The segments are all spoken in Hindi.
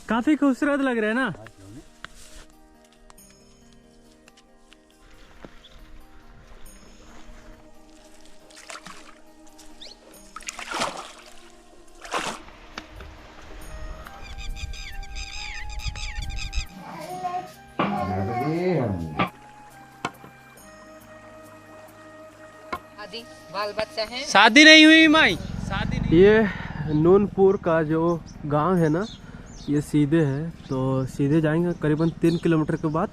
काफी खूबसूरत लग रहे हैं ना। बाल बच्चा है? शादी नहीं हुई माई, शादी नहीं। ये नूनपुर का जो गांव है ना, ये सीधे है, तो सीधे जाएंगे करीबन 3 किलोमीटर के बाद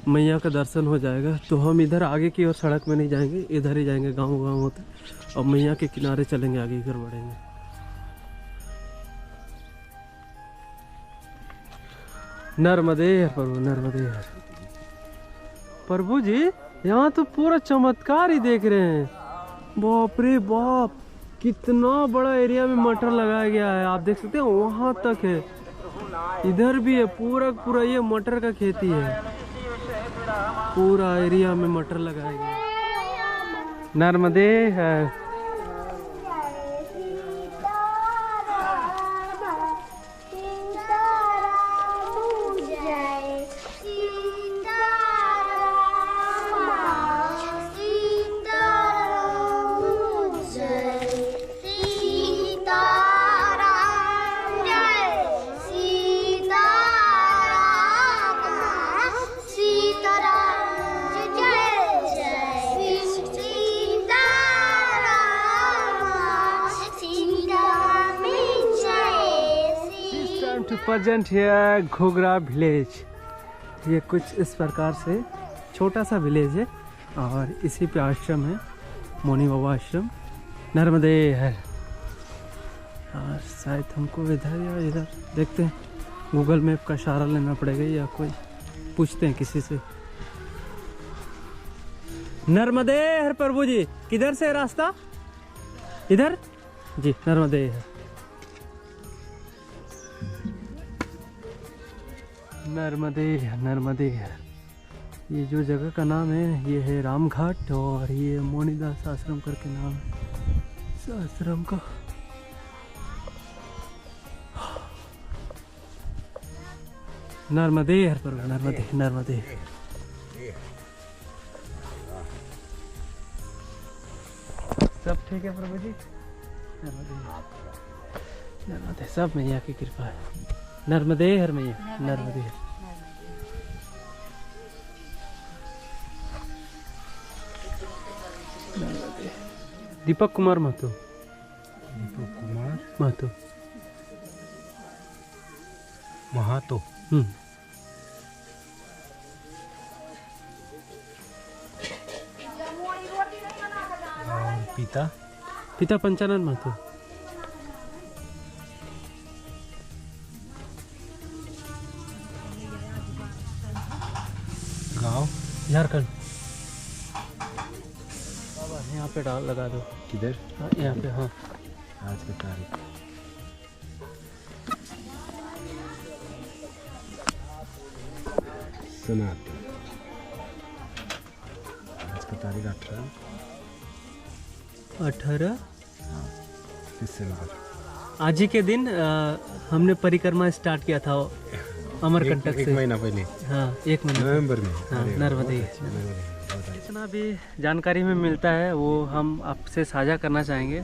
मैया का दर्शन हो जाएगा। तो हम इधर आगे की ओर सड़क में नहीं जाएंगे, इधर ही जाएंगे, गांव गांव होते और मैया के किनारे चलेंगे, आगे की ओर बढ़ेंगे। नर्मदे प्रभु, नर्मदे प्रभु जी। यहाँ तो पूरा चमत्कार ही देख रहे हैं। बाप रे बाप, कितना बड़ा एरिया में मटर लगाया गया है। आप देख सकते हैं वहाँ तक है, इधर भी है, पूरा पूरा ये मटर का खेती है। पूरा एरिया में मटर लगाया गया है। नर्मदे है। प्रेजेंट है घोगरा विलेज। ये कुछ इस प्रकार से छोटा सा विलेज है और इसी पे आश्रम है, मोनी बाबा आश्रम। नर्मदे है। और शायद हमको इधर या इधर देखते हैं, गूगल मैप का सहारा लेना पड़ेगा या कोई पूछते हैं किसी से। नर्मदे हर प्रभु जी, किधर से रास्ता? इधर जी, नर्मदे है। नर्मदे नर्मदे। ये जो जगह का नाम है ये है रामघाट और ये मोनीदास आश्रम करके नाम है इस आश्रम का। नर्मदे हर प्रभु, नर्मदे नर्मदे। सब ठीक है प्रभु जी? नर्मदे नर्मदे, सब मैया की कृपा है। नर्मदे हर मैया, नर्मदे। दीपक कुमार महतो, दीपक कुमार महतो महातो। और पिता? पिता पंचानन महतो। गाँव? झारखंड। यहाँ पे डाल लगा दो। किधर? हाँ, यहाँ पे। हाँ, आज की तारीख? सनातन। आज की तारीख 18 दिसंबर। आज ही के दिन हमने परिक्रमा स्टार्ट किया था अमरकंटक से। एक महीना पहले। हाँ, 1 महीना नवंबर में। हाँ, नर्मदे। जितना भी जानकारी में मिलता है वो हम आपसे साझा करना चाहेंगे।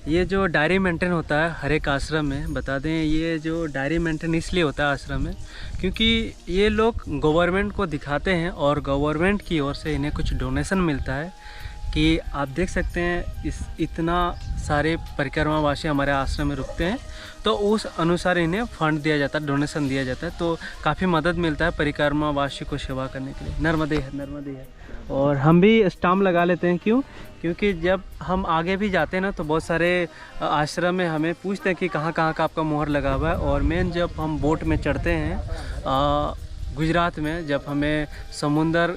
ये जो डायरी मेंटेन होता है हर एक आश्रम में, बता दें ये जो डायरी मेंटेन इसलिए होता है आश्रम में क्योंकि ये लोग गवर्नमेंट को दिखाते हैं और गवर्नमेंट की ओर से इन्हें कुछ डोनेशन मिलता है कि आप देख सकते हैं इतना सारे परिक्रमावासी हमारे आश्रम में रुकते हैं, तो उस अनुसार इन्हें फंड दिया जाता है, डोनेशन दिया जाता है, तो काफ़ी मदद मिलता है परिक्रमावासी को सेवा करने के लिए। नर्मदे है, नर्मदे है। और हम भी स्टाम्प लगा लेते हैं, क्यों? क्योंकि जब हम आगे भी जाते हैं ना तो बहुत सारे आश्रम में हमें पूछते हैं कि कहाँ कहाँ का आपका मोहर लगा हुआ है। और मेन जब हम बोट में चढ़ते हैं गुजरात में, जब हमें समुंदर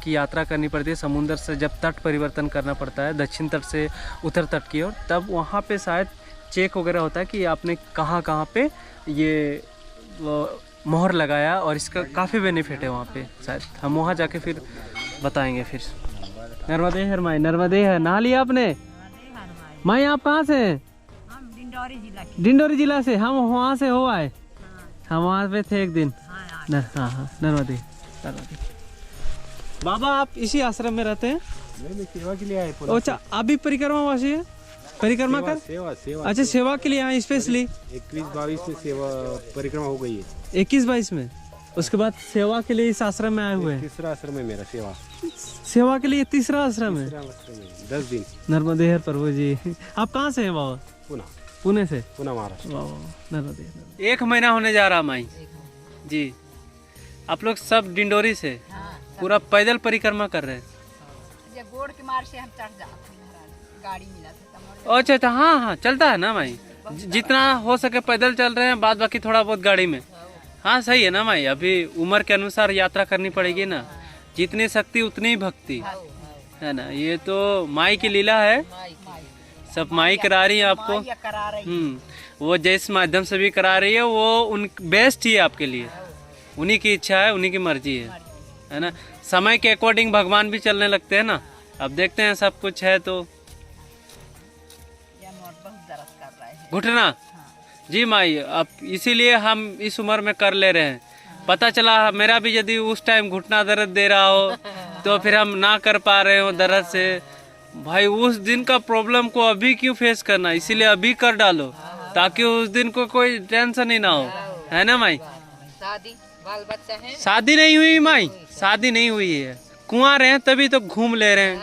की यात्रा करनी पड़ती है, समुंदर से जब तट परिवर्तन करना पड़ता है दक्षिण तट से उत्तर तट की ओर, तब वहाँ पे शायद चेक वगैरह होता है कि आपने कहाँ कहाँ पे ये मोहर लगाया और इसका काफ़ी बेनिफिट है वहाँ पे। शायद हम वहाँ जाके फिर बताएंगे। फिर नर्मदे है माई, नर्मदे है। नहा लिया आपने? माई आप कहाँ से हैं? हम डिंडौरी जिला के। डिंडौरी जिला से। हम वहाँ से हो आए। हम वहाँ पे थे एक दिन। हाँ हाँ, नर्मदे। बाबा आप इसी आश्रम में रहते हैं? नहीं, सेवा के लिए आए। अच्छा, आप भी परिक्रमावासी है? परिक्रमा कर सेवा। अच्छा, सेवा के लिए आए स्पेशली? 21-22 में सेवा परिक्रमा हो गई है। 21-22 में, उसके बाद सेवा के लिए इस आश्रम में आए हुए हैं। तीसरा आश्रम है मेरा। सेवा के लिए तीसरा आश्रम है। 10 दिन। नर्मदे हर प्रभु जी। आप कहाँ से हैं बाबा? पुणे से। पुणे महाराष्ट्र। नर्मदे। 1 महीना होने जा रहा माई जी। आप लोग सब डिंडोरी से पूरा पैदल परिक्रमा कर रहे हैं? गोड़ के मार से हम चढ़ जाते हैं, गाड़ी मिला था। अच्छा अच्छा, हाँ हाँ, चलता है ना माई, जितना हो सके पैदल चल रहे हैं, बाद बाकी थोड़ा बहुत गाड़ी में। हाँ सही है ना माई, अभी उम्र के अनुसार यात्रा करनी पड़ेगी ना, जितनी शक्ति उतनी ही भक्ति है ना। ये तो माई की लीला है, सब माई करा रही है आपको। वो जिस माध्यम से भी करा रही है वो उन बेस्ट ही है आपके लिए, उन्हीं की इच्छा है, उन्हीं की मर्जी है ना। समय के अकॉर्डिंग भगवान भी चलने लगते हैं ना। अब देखते हैं सब कुछ है तो। घुटना जी माई, अब इसीलिए हम इस उम्र में कर ले रहे हैं। पता चला मेरा भी यदि उस टाइम घुटना दर्द दे रहा हो तो फिर हम ना कर पा रहे हो दर्द से, भाई उस दिन का प्रॉब्लम को अभी क्यों फेस करना, इसीलिए अभी कर डालो ताकि उस दिन को कोई टेंशन ही ना हो, है ना माई। शादी बाल बच्चा है? शादी नहीं हुई माई, शादी नहीं हुई है, कुंवार हैं तभी तो घूम ले रहे हैं।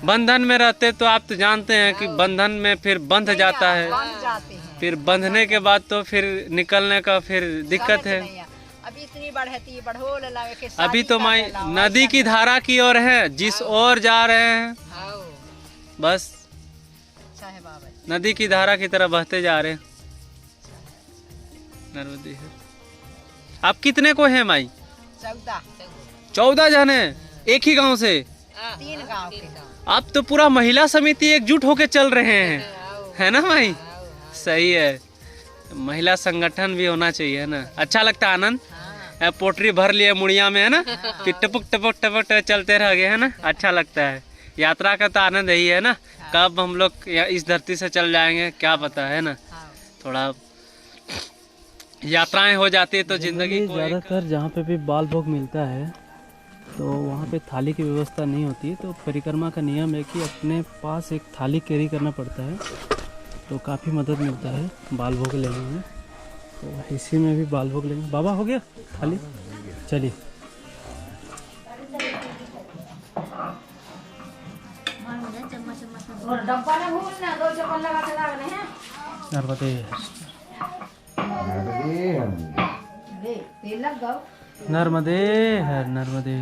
बंधन में रहते तो आप तो जानते हैं कि बंधन में फिर बंध जाता है, फिर बंधने के बाद तो फिर निकलने का फिर दिक्कत है। अभी इतनी बढ़ती बढ़ो, अभी तो माई नदी की धारा की ओर है, जिस ओर जा रहे हैं बस नदी की धारा की तरह बहते जा रहे हैं। नर्मदे है। आप कितने को हैं माई? 14 जन है, एक ही गांव से? 3 गांव के। आप तो पूरा महिला समिति एकजुट होके चल रहे हैं, है ना माई? सही है, महिला संगठन भी होना चाहिए ना। अच्छा लगता है, आनंद। पोटरी भर लिए मुड़िया में, है ना, फिर टपक टपक टपक चलते रह गए, है ना। अच्छा लगता है, यात्रा का तो आनंद यही है ना। कब हम लोग इस धरती से चल जाएंगे क्या पता, है ना। थोड़ा यात्राएं हो जाती है तो जिंदगी। ज़्यादातर जहाँ पे भी बाल भोग मिलता है तो वहाँ पे थाली की व्यवस्था नहीं होती है, तो परिक्रमा का नियम है कि अपने पास एक थाली कैरी करना पड़ता है, तो काफ़ी मदद मिलता है बाल भोग लेने में। तो इसी में भी बाल भोग लेंगे। बाबा हो गया थाली? चलिए। नर्मदे नर्मदे है, नर्मदे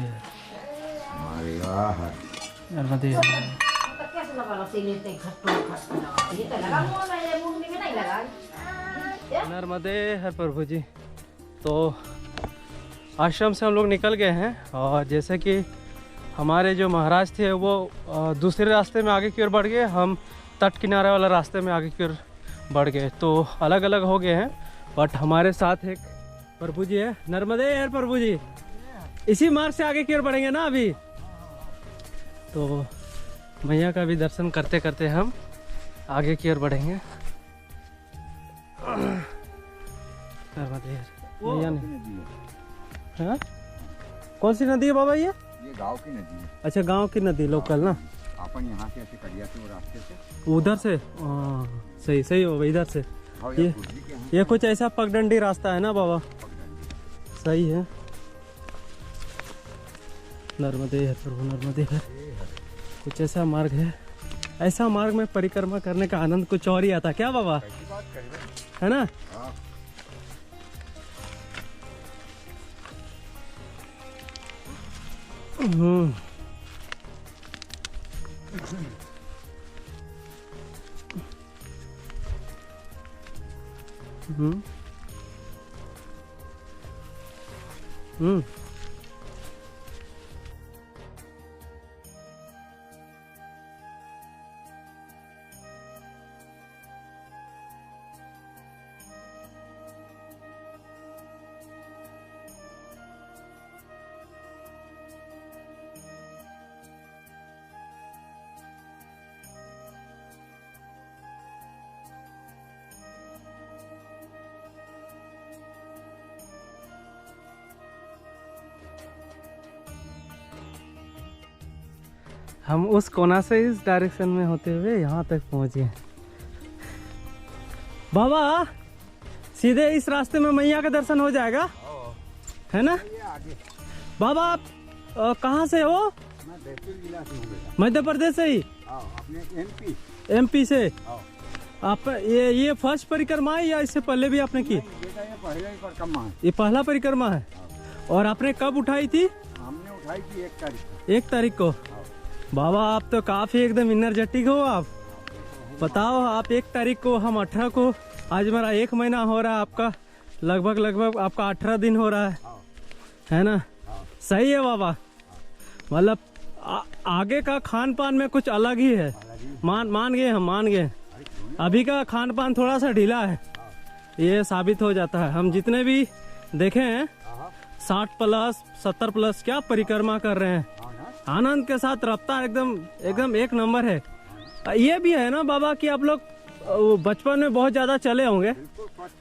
नर्मदे। नर्मदे हर प्रभु जी। तो आश्रम से हम लोग निकल गए हैं, और जैसे कि हमारे जो महाराज थे वो दूसरे रास्ते में आगे की ओर बढ़ गए, हम तट किनारे वाला रास्ते में आगे की ओर बढ़ गए, तो अलग अलग हो गए हैं। बट हमारे साथ एक प्रभु जी है। नर्मदे हर प्रभु जी। इसी मार्ग से आगे की ओर बढ़ेंगे ना अभी, तो मैया का भी दर्शन करते करते हम आगे की ओर बढ़ेंगे। नर्मदे मैया नहीं, हाँ कौन सी नदी है बाबा? ये गांव की नदी है। अच्छा, गांव की नदी, लोकल ना। अपन यहाँ से ऐसे करिया से रास्ते से उधर से। सही सही होगा, इधर से। ये कुछ ऐसा पगडंडी रास्ता है ना बाबा? सही है। नर्मदे हर प्रभु, नर्मदे हर। कुछ ऐसा मार्ग है, ऐसा मार्ग में परिक्रमा करने का आनंद कुछ और ही आता, क्या बाबा, है ना। हम उस कोना से इस डायरेक्शन में होते हुए यहाँ तक पहुँच गए। बाबा सीधे इस रास्ते में मैया का दर्शन हो जाएगा, है ना? बाबा आप कहाँ से हो? मैं बैतूल जिला से हूँ बेटा। मध्य प्रदेश से ही? अपने एमपी से? आप ये फर्स्ट परिक्रमा है या इससे पहले भी आपने की? बेटा ये पहले ही परिक्रमा है। ये पहला परिक्रमा है। और आपने कब उठाई थी? हमने उठाई थी 1 तारीख को। 1 तारीख को। बाबा आप तो काफी एकदम एनर्जेटिक हो आप। बताओ आप 1 तारीख को, हम 18 को, आज मेरा 1 महीना हो रहा है, आपका लगभग आपका 18 दिन हो रहा है ना? सही है बाबा। मतलब आगे का खान पान में कुछ अलग ही है। मान गए, हम मान गए। अभी का खान पान थोड़ा सा ढीला है, ये साबित हो जाता है। हम जितने भी देखे हैं 60 प्लस 70 प्लस क्या परिक्रमा कर रहे हैं, आनंद के साथ रफ्तार एकदम 1 नंबर है। ये भी है ना बाबा कि आप लोग बचपन में बहुत ज्यादा चले होंगे,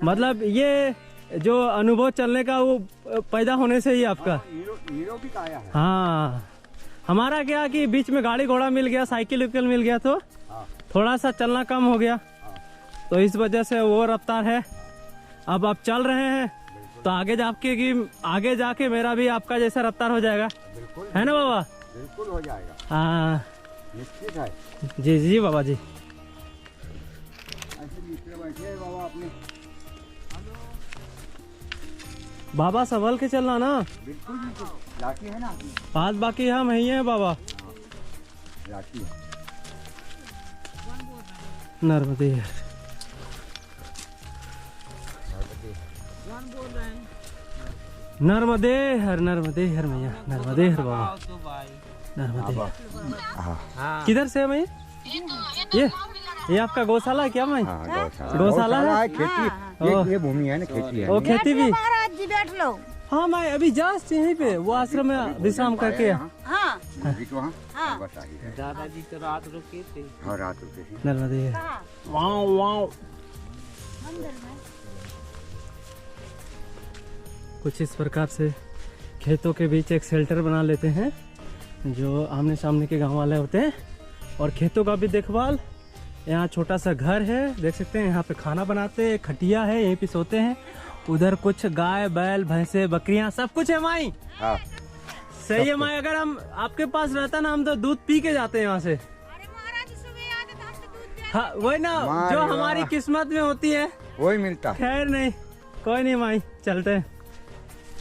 मतलब ये जो अनुभव चलने का वो पैदा होने से ही आपका। निरोगी काया है। हाँ, हमारा क्या कि बीच में गाड़ी घोड़ा मिल गया, साइकिल मिल गया, तो थोड़ा सा चलना कम हो गया, तो इस वजह से वो रफ्तार है। अब आप चल रहे हैं तो आगे जाके मेरा भी आपका जैसा रफ्तार हो जाएगा, है ना बाबा? बिल्कुल हो जाएगा। हाँ निश्चित है। जी बाबा जी। ऐसे नीचे बैठे बाबा अपने। बाबा संभल के चलना ना, बिल्कुल लाठी है ना, बात बाकी हम ही हैं बाबा। लाठी है। नर्मदे नर्मदे हर मैया, नर्मदे हर बाबा, नर्मदे। किधर से है मैं? ये आपका गौशाला है क्या? मैं गौशाला है, खेती। ये भूमि है ना, खेती है। वो खेती भी। महाराज जी बैठ लो। हाँ, मैं अभी जस्ट यहीं पे वो आश्रम में विश्राम करके। हाँ नदी तो हाँ बस आई है। दादाजी तो रात रुके थे। हाँ रात रुके थे। नर्मदे। वाओ कुछ इस प्रकार से खेतों के बीच एक शेल्टर बना लेते हैं, जो आमने सामने के गांव वाले होते हैं, और खेतों का भी देखभाल। यहाँ छोटा सा घर है, देख सकते हैं, यहाँ पे खाना बनाते हैं, खटिया है, यहीं पे सोते हैं। उधर कुछ गाय बैल भैंसे बकरियां सब कुछ है माई। हाँ सही है माई, अगर हम आपके पास रहता ना, हम तो दूध पी के जाते हैं यहाँ से। हाँ वही ना, जो हमारी किस्मत में होती है वही मिलता। खैर नहीं, कोई नहीं माई, चलते हैं।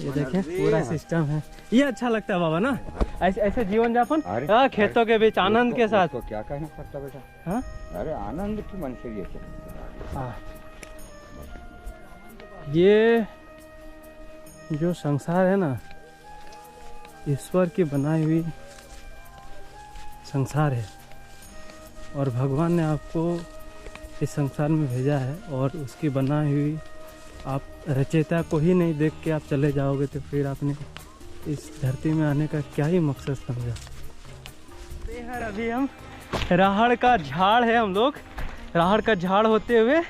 ये देखें पूरा सिस्टम है, ये अच्छा लगता है बाबा ना, ऐसे जीवन यापन खेतों के बीच आनंद के साथ। तो क्या कहना पड़ता बेटा? हाँ अरे आनंद की मन से ये ये जो संसार है ना, ईश्वर की बनाई हुई संसार है, और भगवान ने आपको इस संसार में भेजा है, और उसकी बनाई हुई आप रचयिता को ही नहीं देख के आप चले जाओगे तो फिर आपने इस धरती में आने का क्या ही मकसद समझा। अभी हम राहड़ का झाड़ है, हम लोग राहड़ का झाड़ होते हुए,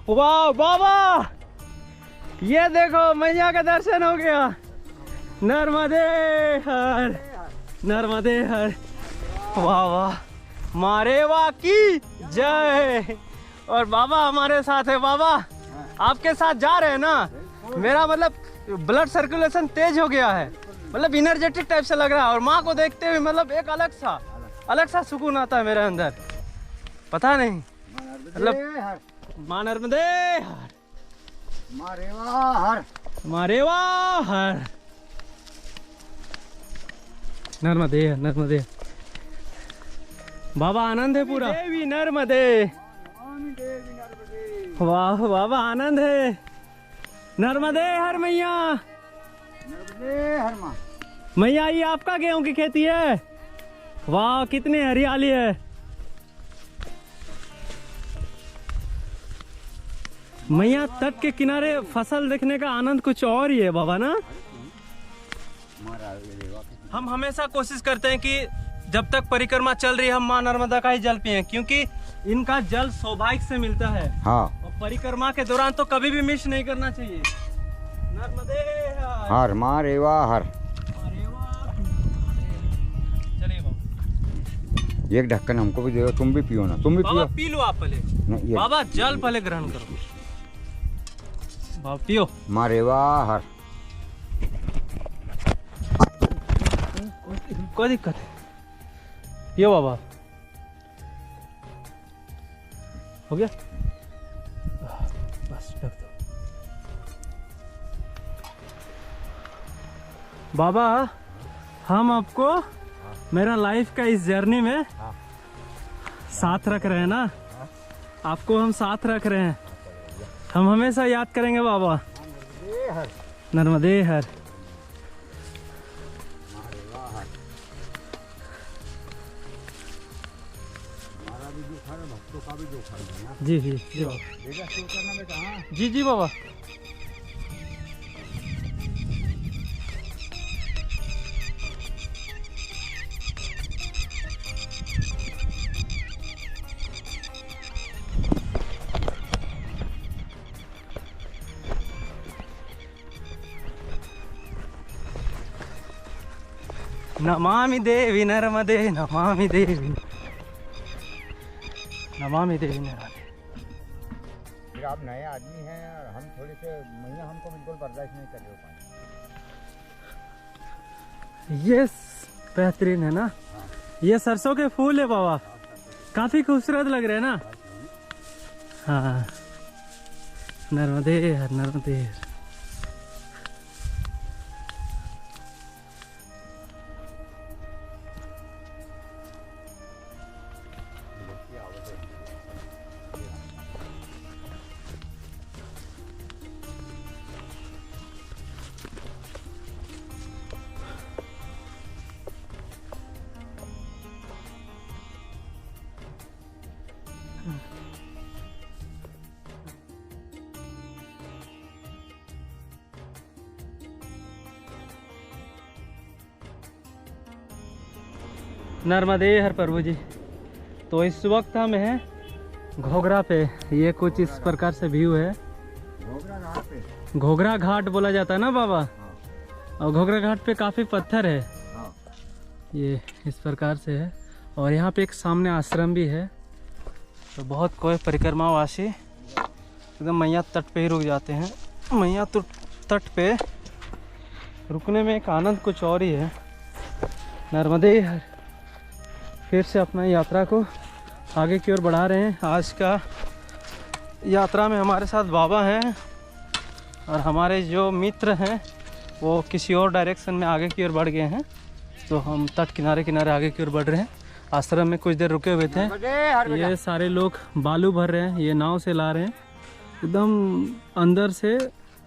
वाह बाबा ये देखो मैया का दर्शन हो गया। नर्मदे हर, नर्मदे हर, वाह वाह, मारेवा की जय। और बाबा हमारे साथ है, बाबा आपके साथ जा रहे हैं ना, मेरा मतलब ब्लड सर्कुलेशन तेज हो गया है, मतलब एनर्जेटिक टाइप से लग रहा है, और माँ को देखते हुए मतलब एक अलग सा सुकून आता है मेरे अंदर, पता नहीं मतलब। माँ नर्मदे हर, मारेवा हर, नर्मदे नर्मदे। बाबा आनंद है पूरा, देवी नर्मदे, वाह बाबा आनंद है। नर्मदे हर मैया, नर्मदे हर माँ। मैया ये आपका गेहूं की खेती है, वाह कितनी हरियाली है। मैया तट के किनारे फसल देखने का आनंद कुछ और ही है बाबा ना। हम हमेशा कोशिश करते हैं कि जब तक परिक्रमा चल रही है हम माँ नर्मदा का ही जल पिए, क्योंकि इनका जल सौभाग्य से मिलता है। हाँ, और परिक्रमा के दौरान तो कभी भी मिस नहीं करना चाहिए। नर्मदे हर माँ रेवा हर। चलिए बाबा। एक ढक्कन हमको भी दे दो, तुम भी पियो ना, तुम भी बाबा पियो। पी लो आप पहले। नहीं, ये बाबा जल पहले ग्रहण करो। बाबा पियो। मारे वाह हर। कोई दिक्कत है, पियो बाबा। हो गया, बस रख दो। बाबा हम आपको मेरा लाइफ का इस जर्नी में साथ रख रहे हैं ना, आपको हम साथ रख रहे हैं। हम हमेशा याद करेंगे बाबा। नर्मदे हर। जी जी जी बाबा। जी जी बाबा। नमामि देवी नर्मदे, नमामि देवी, नमामि देवी नर्मदे। फिर आप नए आदमी हैं और हम थोड़े से महीना हमको बिल्कुल बर्दाश्त नहीं कर रहे हो पानी। ये बेहतरीन है ना, ये सरसों के फूल है बाबा, काफी खूबसूरत लग रहे हैं ना। हाँ नर्मदे हर, नर्मदे हर। नर्मदे हर प्रभु जी। तो इस वक्त हम हैं घोघरा पे। ये कुछ इस प्रकार से व्यू है। घोघरा घाट बोला जाता है ना बाबा। और घोघरा घाट पे काफ़ी पत्थर है। ये इस प्रकार से है। और यहाँ पे एक सामने आश्रम भी है। तो बहुत कोई परिक्रमावासी एकदम मैया तट पे ही रुक जाते हैं। मैया तट पे रुकने में एक आनंद कुछ और ही है। नर्मदे हर। फिर से अपना यात्रा को आगे की ओर बढ़ा रहे हैं। आज का यात्रा में हमारे साथ बाबा हैं और हमारे जो मित्र हैं वो किसी और डायरेक्शन में आगे की ओर बढ़ गए हैं। तो हम तट किनारे किनारे आगे की ओर बढ़ रहे हैं। आश्रम में कुछ देर रुके हुए थे। ये सारे लोग बालू भर रहे हैं, ये नाव से ला रहे हैं। एकदम अंदर से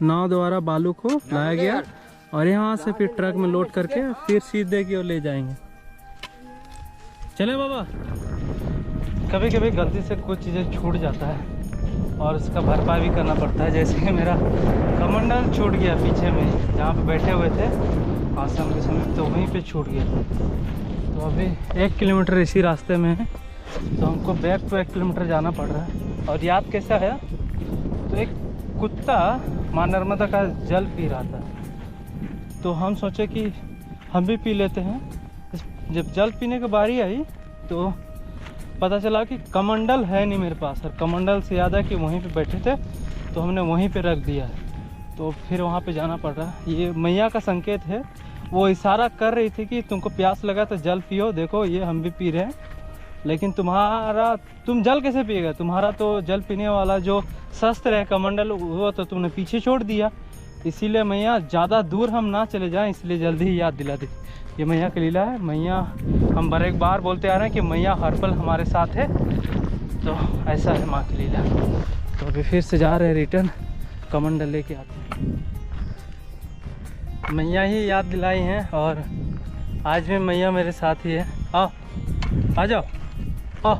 नाव द्वारा बालू को लाया गया और यहाँ से फिर ट्रक में लोड करके फिर सीधे की ओर ले जाएंगे। चले बाबा। कभी कभी गलती से कुछ चीज़ें छूट जाता है और उसका भरपाई भी करना पड़ता है। जैसे कि मेरा कमंडल छूट गया पीछे में, जहाँ पे बैठे हुए थे आश्रम के समय, तो वहीं पे छूट गया। तो अभी 1 किलोमीटर इसी रास्ते में है। तो हमको बैक टू 1 किलोमीटर जाना पड़ रहा है। और याद कैसा है, तो एक कुत्ता माँ नर्मदा का जल पी रहा था। तो हम सोचे कि हम भी पी लेते हैं। जब जल पीने की बारी आई तो पता चला कि कमंडल है नहीं मेरे पास, और कमंडल से याद है कि वहीं पे बैठे थे तो हमने वहीं पे रख दिया। तो फिर वहाँ पे जाना पड़ रहा। ये मैया का संकेत है। वो इशारा कर रही थी कि तुमको प्यास लगा तो जल पियो। देखो ये हम भी पी रहे हैं, लेकिन तुम जल कैसे पिएगा? तुम्हारा तो जल पीने वाला जो शस्त्र है कमंडल, वो तो तुमने पीछे छोड़ दिया। इसीलिए मैया ज़्यादा दूर हम ना चले जाएं, इसलिए जल्दी ही याद दिला दी। ये मैया की लीला है। मैया, हम एक बार बोलते आ रहे हैं कि मैया हर पल हमारे साथ है। तो ऐसा है माँ की लीला। तो अभी फिर से जा रहे हैं रिटर्न, कमंडल लेके आते हैं। मैया ही याद दिलाई हैं और आज भी मैया मेरे साथ ही है। आओ आ जाओ, आओ।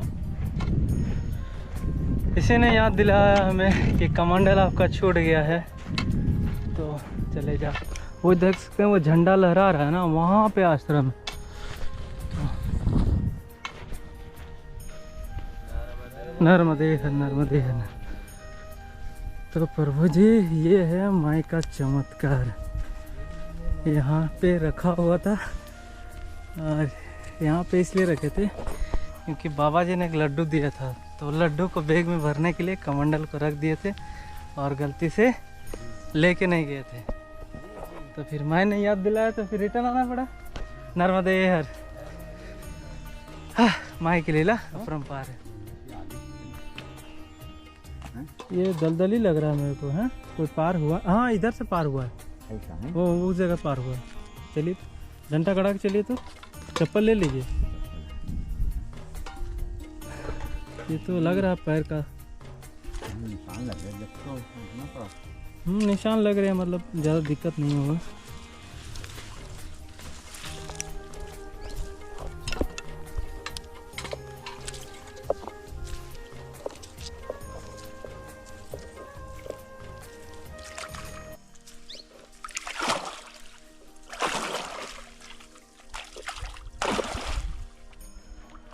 इसी ने याद दिलाया हमें कि कमंडल आपका छूट गया है, तो चले जाओ। वो देख सकते हैं, वो झंडा लहरा रहा है ना, वहाँ पे आश्रम। नर्मदे हर, नर्मदे हर। तो प्रभु जी ये है माई का चमत्कार। यहाँ पे रखा हुआ था और यहाँ पे इसलिए रखे थे क्योंकि बाबा जी ने एक लड्डू दिया था, तो लड्डू को बैग में भरने के लिए कमंडल को रख दिए थे और गलती से लेके नहीं गए थे, तो फिर मैंने याद दिलाया तो फिर रिटर्न आना पड़ा। नर्मदे हर। माई के लीला अपरंपार है। ये दलदली लग रहा है मेरे को, है कोई पार हुआ? हाँ इधर से पार हुआ है, ऐसा है। वो उस जगह पार हुआ है। चलिए डंडा कड़ा के चलिए, तो चप्पल ले लीजिए। ये तो लग रहा है पैर का निशान लग रहा है, जब तो इतना पड़ा। निशान लग रहे हैं, मतलब ज़्यादा दिक्कत नहीं होगा।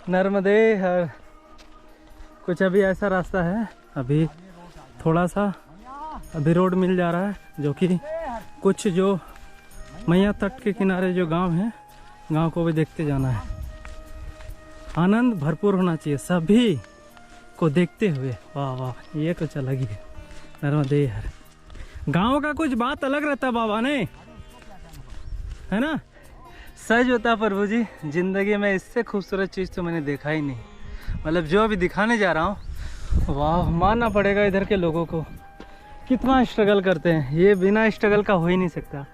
नर्मदे हर। कुछ अभी ऐसा रास्ता है, अभी थोड़ा सा अभी रोड मिल जा रहा है, जो कि कुछ जो मैया तट के किनारे जो गांव हैं, गांव को भी देखते जाना है। आनंद भरपूर होना चाहिए सभी को देखते हुए। वाह वाह, ये कुछ अलग ही है। नर्मदे हर। गांव का कुछ बात अलग रहता बाबा ने, है ना? सच होता प्रभु जी, जिंदगी में इससे खूबसूरत चीज़ तो मैंने देखा ही नहीं। मतलब जो अभी दिखाने जा रहा हूँ, वाह, मानना पड़ेगा इधर के लोगों को, कितना स्ट्रगल करते हैं। ये बिना स्ट्रगल का हो ही नहीं सकता।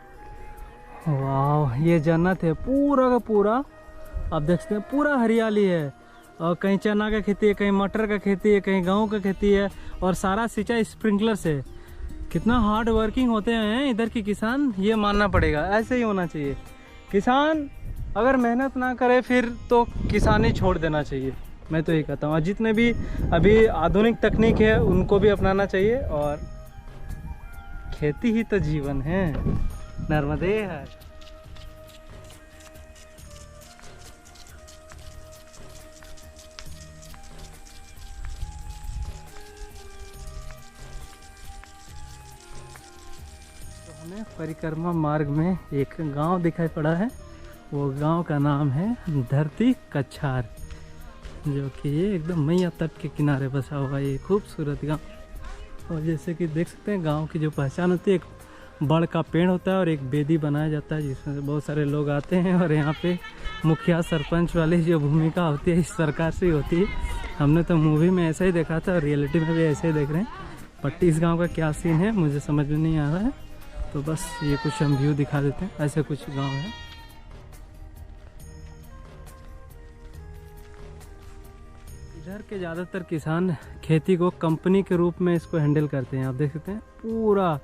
वाह, ये जन्नत है पूरा का पूरा। आप देख सकते हैं पूरा हरियाली है, और कहीं चना का खेती है, कहीं मटर का खेती है, कहीं गेहूँ का खेती है, और सारा सिंचाई स्प्रिंकलर से। कितना हार्ड वर्किंग होते हैं इधर के किसान, ये मानना पड़ेगा। ऐसे ही होना चाहिए। किसान अगर मेहनत ना करे फिर तो किसानी छोड़ देना चाहिए, मैं तो ये कहता हूँ। और जितने भी अभी आधुनिक तकनीक है उनको भी अपनाना चाहिए, और खेती ही तो जीवन है। नर्मदे है। तो हमें परिक्रमा मार्ग में एक गांव दिखाई पड़ा है, वो गांव का नाम है धरती कछार, जो कि ये एकदम मैया तट के किनारे बसा हुआ ये खूबसूरत गांव। और जैसे कि देख सकते हैं गांव की जो पहचान होती है, एक बड़ का पेड़ होता है और एक बेदी बनाया जाता है, जिसमें से बहुत सारे लोग आते हैं। और यहाँ पे मुखिया सरपंच वाली जो भूमिका होती है इस प्रकार से होती है। हमने तो मूवी में ऐसा ही देखा था और रियलिटी में भी ऐसे ही देख रहे हैं। बट इस गाँव का क्या सीन है मुझे समझ में नहीं आ रहा है, तो बस ये कुछ हम व्यू दिखा देते हैं। ऐसे कुछ गाँव है। इधर के ज़्यादातर किसान खेती को कंपनी के रूप में इसको हैंडल करते हैं। आप देख सकते हैं पूरा,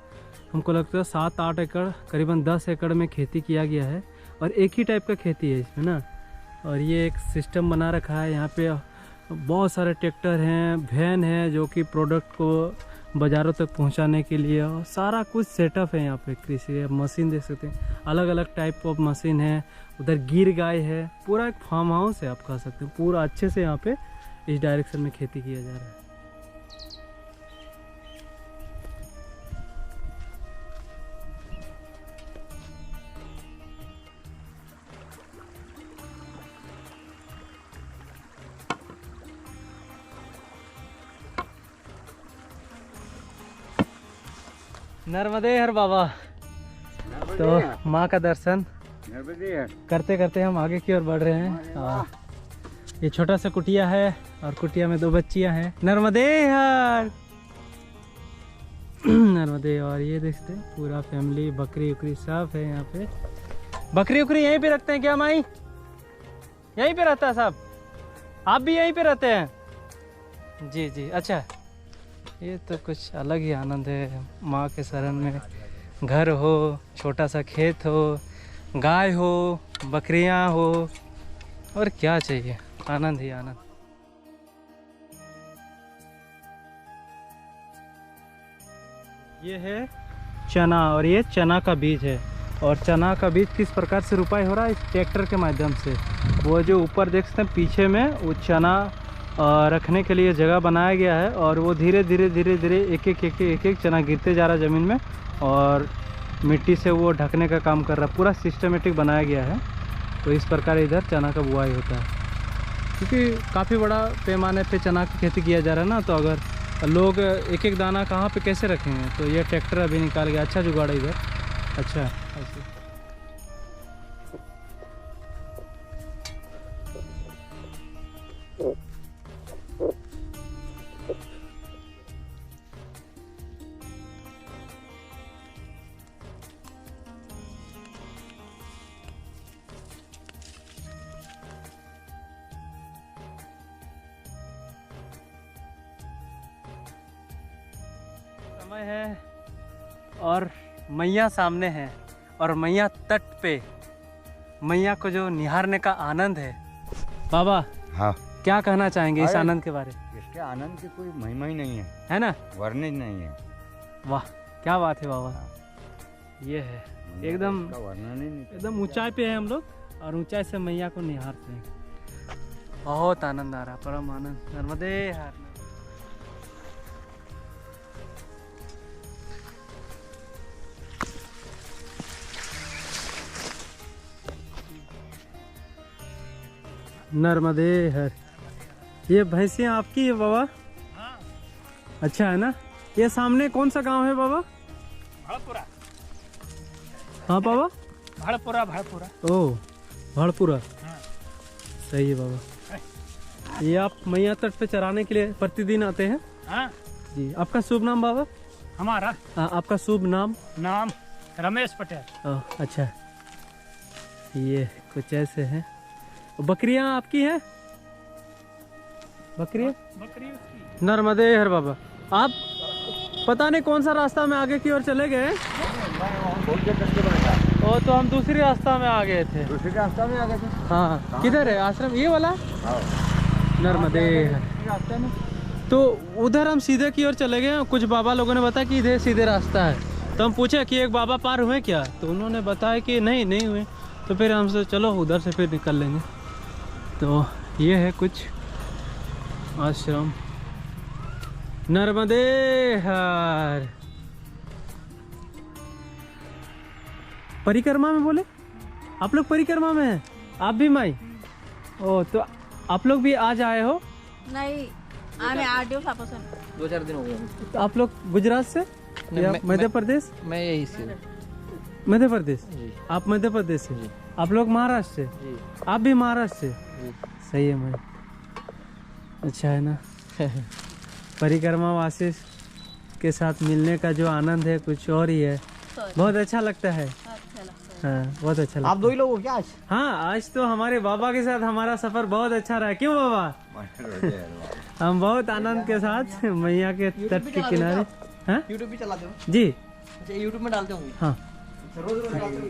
हमको लगता है 7-8 एकड़, करीबन 10 एकड़ में खेती किया गया है, और एक ही टाइप का खेती है इसमें ना। और ये एक सिस्टम बना रखा है, यहाँ पे बहुत सारे ट्रैक्टर हैं, वैन है, जो कि प्रोडक्ट को बाज़ारों तक पहुँचाने के लिए, और सारा कुछ सेटअप है यहाँ पे। कृषि मशीन देख सकते हैं, अलग अलग टाइप ऑफ मशीन है। उधर गिर गाय है, पूरा एक फार्म हाउस है आप कह सकते हैं। पूरा अच्छे से यहाँ पे इस डायरेक्शन में खेती किया जा रहा है। नर्मदे हर बाबा। तो माँ का दर्शन करते करते हम आगे की ओर बढ़ रहे हैं। ये छोटा सा कुटिया है, और कुटिया में 2 बच्चियां हैं। नर्मदे हर। नर्मदे। और ये देखते हैं पूरा फैमिली, बकरी उकरी सब है यहाँ पे। बकरी उकरी यहीं पे रखते हैं क्या माई? यहीं पे रहता है सब? आप भी यहीं पे रहते हैं? जी जी, अच्छा। ये तो कुछ अलग ही आनंद है, माँ के शरण में घर हो, छोटा सा खेत हो, गाय हो, बकरियाँ हो, और क्या चाहिए, आनंद ही आनंद। ये है चना, और ये चना का बीज है। और चना का बीज किस प्रकार से रुपाई हो रहा है? इस ट्रैक्टर के माध्यम से। वो जो ऊपर देख सकते हैं पीछे में, वो चना रखने के लिए जगह बनाया गया है, और वो धीरे धीरे धीरे धीरे एक एक चना गिरते जा रहा है ज़मीन में, और मिट्टी से वो ढकने का काम कर रहा है। पूरा सिस्टमेटिक बनाया गया है। तो इस प्रकार इधर चना का बुआई होता है। क्योंकि काफ़ी बड़ा पैमाने पे चना की खेती किया जा रहा है ना, तो अगर लोग एक एक दाना कहाँ पे कैसे रखेंगे, तो ये ट्रैक्टर अभी निकाल गया। अच्छा जुगाड़ है इधर, अच्छा ऐसे। समय है और मैया सामने है, और मैया तट पे, मैया को जो निहारने का आनंद है। बाबा हाँ, क्या कहना चाहेंगे इस अरे, आनंद के बारे? इसके आनंद की कोई महिमा ही नहीं है ना? वर्णित नहीं है। वाह क्या बात है बाबा। हाँ। ये है एकदम इसका वर्णन ही नहीं कर एकदम ऊंचाई पे है हम लोग, और ऊंचाई से मैया को निहारते हैं। बहुत आनंद आ रहा, परम आनंद। नर्मदे हर। नर्मदे हर। ये भैंसियाँ आपकी है बाबा? अच्छा है ना। ये सामने कौन सा गांव है बाबा? भाड़पुरा। हाँ बाबा, भाड़पुरा भाड़पुरा। ओह भाड़पुरा, हाँ। सही है बाबा। ये आप मैया तट पे चराने के लिए प्रतिदिन आते हैं? हाँ, जी। आपका शुभ नाम बाबा? हमारा आपका शुभ नाम? नाम रमेश पटेल। ओह अच्छा, ये कुछ ऐसे हैं। बकरियां आपकी हैं? बकरियां? बकरी उसकी। नर्मदे हर बाबा। आप पता नहीं कौन सा रास्ता में आगे की ओर चले गए। ओ तो हम दूसरी रास्ता में आ गए थे। दूसरे रास्ता में आ गए थे। हाँ, किधर है आश्रम? ये वाला? नर्मदे हर। रास्ते में तो उधर हम सीधे की ओर चले गए। कुछ बाबा लोगों ने बताया कि इधर सीधे रास्ता है, तो हम पूछे कि एक बाबा पार हुए क्या, तो उन्होंने बताया कि नहीं हुए। तो फिर हमसे चलो उधर से फिर निकल लेंगे। तो ये है कुछ आश्रम। नर्मदे हर। परिक्रमा में बोले आप लोग? परिक्रमा में हैं आप भी माई? ओ तो आप लोग भी आज आए हो? नाही आम्ही 8 दिवसापासून 2-4 दिन हो गए। तो आप लोग गुजरात से या मध्य प्रदेश? मैं यही से। मध्य प्रदेश? जी। आप मध्य प्रदेश से? आप लोग महाराष्ट्र से? जी। आप भी महाराष्ट्र से? जी। सही है मैं। अच्छा है ना। परिक्रमा वासी के साथ मिलने का जो आनंद है कुछ और ही है। बहुत अच्छा लगता है। हाँ बहुत अच्छा लगता आप 2 ही लोग हो क्या आज? हाँ आज तो हमारे बाबा के साथ हमारा सफर बहुत अच्छा रहा। क्यों बाबा? हम बहुत आनंद के साथ मैया के तट के किनारे। हाँ यूट्यूब भी चलाते हो? जी। अच्छा यूट्यूब में डालते होंगे? हाँ रोज रोज डालते हो?